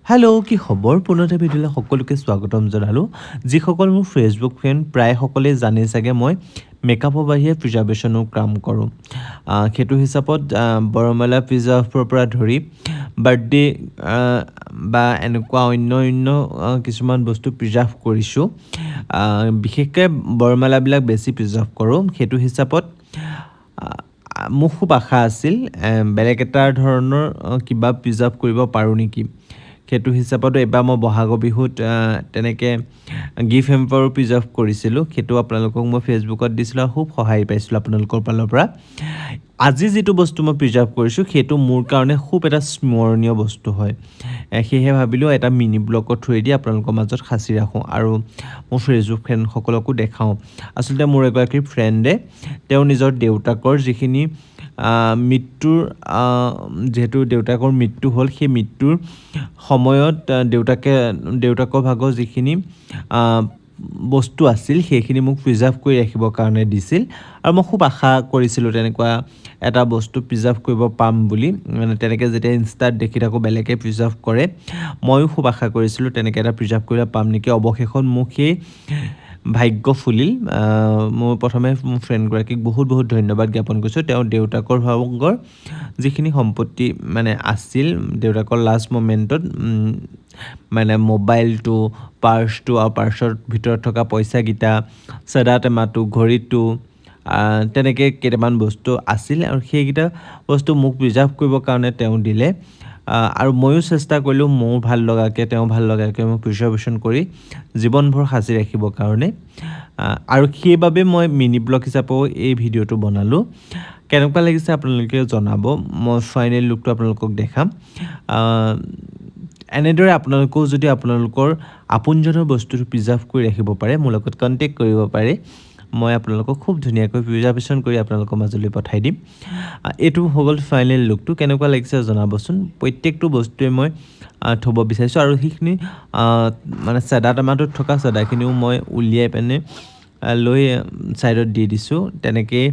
hello' কি খবৰ পুনৰ এটা ভিডিঅ'লৈ সকলোকে স্বাগতম জনালোঁ যিসকল মোৰ ফেচবুক ফ্ৰেণ্ড প্ৰায় সকলোৱে জানে চাগে মই মেকআপৰ বাহিৰে প্ৰিজাৰ্ভেশ্যনৰ কাম কৰোঁ সেইটো হিচাপত বৰমেলা প্ৰিজাৰ্ভৰ পৰা ধৰি বাৰ্থডে বা এনেকুৱা অন্য কিছুমান বস্তু প্ৰিজাৰ্ভ কৰিছোঁ বিশেষকৈ বৰমেলাবিলাক বেছি প্ৰিজাৰ্ভ কৰোঁ সেইটো হিচাপত মোক খুব আশা আছিল বেলেগ এটা ধৰণৰ কিবা প্ৰিজাৰ্ভ কৰিব পাৰোঁ নেকি সেইটো হিচাপত এবাৰ মই বহাগৰ বিহুত তেনেকৈ গিফ্ট হেম্পাৰো প্ৰিজাৰ্ভ কৰিছিলোঁ সেইটো আপোনালোকক মই ফেচবুকত দিছিলোঁ আৰু খুব সহায় পাইছিলোঁ আপোনালোকৰ ফালৰ পৰা আজি যিটো বস্তু মই প্ৰিজাৰ্ভ কৰিছোঁ সেইটো মোৰ কাৰণে খুব এটা স্মৰণীয় বস্তু হয় সেয়েহে ভাবিলোঁ এটা মিনি ব্লগৰ থ্ৰুৱেদি আপোনালোকৰ মাজত সাঁচি ৰাখোঁ আৰু মোৰ ফেচবুক ফ্ৰেণ্ডসকলকো দেখাওঁ আচলতে মোৰ এগৰাকী ফ্ৰেণ্ডে তেওঁ নিজৰ দেউতাকৰ যিখিনি মৃত্যুৰ যেহেতু দেউতাকৰ মৃত্যু হ'ল সেই মৃত্যুৰ সময়ত দেউতাকৰ ভাগৰ যিখিনি বস্তু আছিল সেইখিনি মোক প্ৰিজাৰ্ভ কৰি ৰাখিবৰ কাৰণে দিছিল আৰু মই খুব আশা কৰিছিলোঁ তেনেকুৱা এটা বস্তু প্ৰিজাৰ্ভ কৰিব পাম বুলি মানে তেনেকৈ যেতিয়া ইনষ্টাত দেখি থাকোঁ বেলেগে প্ৰিজাৰ্ভ কৰে ময়ো খুব আশা কৰিছিলোঁ তেনেকৈ এটা প্ৰিজাৰ্ভ কৰিব পাম নেকি অৱশেষত মোক সেই ভাগ্য ফুলিল মই প্ৰথমে মোৰ ফ্ৰেণ্ডগৰাকীক বহুত ধন্যবাদ জ্ঞাপন কৰিছোঁ তেওঁ দেউতাকৰ ভাগৰ যিখিনি সম্পত্তি মানে আছিল দেউতাকৰ লাষ্ট মোমেণ্টত মানে মোবাইলটো পাৰ্চটো আৰু পাৰ্চৰ ভিতৰত থকা পইচাকেইটা চেদা টেমাটো ঘড়ীটো তেনেকৈ কেইটামান বস্তু আছিল আৰু সেইকেইটা বস্তু মোক প্ৰিজাৰ্ভ কৰিবৰ কাৰণে তেওঁ দিলে আৰু ময়ো চেষ্টা কৰিলোঁ মোৰ ভাল লগাকৈ তেওঁ ভাল লগাকৈ মই প্ৰিজাৰ্ভেশ্যন কৰি জীৱনভৰ সাঁচি ৰাখিবৰ কাৰণে আৰু সেইবাবে মই মিনি ব্লগ হিচাপেও এই ভিডিঅ'টো বনালোঁ কেনেকুৱা লাগিছে আপোনালোকে জনাব মই ফাইনেল লুকটো আপোনালোকক দেখাম এনেদৰে আপোনালোকেও যদি আপোনালোকৰ আপোনজনৰ বস্তুটো প্ৰিজাৰ্ভ কৰি ৰাখিব পাৰে মোৰ লগত কণ্টেক্ট কৰিব পাৰে মই আপোনালোকক খুব ধুনীয়াকৈ প্ৰিজাৰ্ভেশ্যন কৰি আপোনালোকৰ মাজলৈ পঠাই দিম এইটো হৈ গ'ল ফাইনেল লুকটো কেনেকুৱা লাগিছে জনাবচোন প্ৰত্যেকটো বস্তুৱে মই থ'ব বিচাৰিছোঁ আৰু সেইখিনি মানে চেদা টেমাটোত থকা চেদাখিনিও মই উলিয়াই পিনে লৈ ছাইডত দি দিছোঁ তেনেকৈ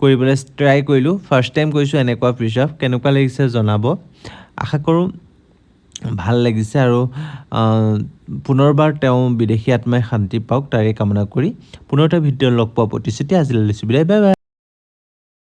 কৰিবলৈ ট্ৰাই কৰিলোঁ ফাৰ্ষ্ট টাইম কৰিছোঁ এনেকুৱা প্ৰিজাৰ্ভ কেনেকুৱা লাগিছে জনাব আশা কৰোঁ ভাল লাগিছে আৰু পুনৰবাৰ তেওঁ বিদেশী আত্মাই শান্তি পাওক তাৰে কামনা কৰি পুনৰ এটা ভিডিঅ' লগ পোৱা প্ৰতিশ্ৰুতি আজিলৈ লৈছোঁ বিদায় বাই বাই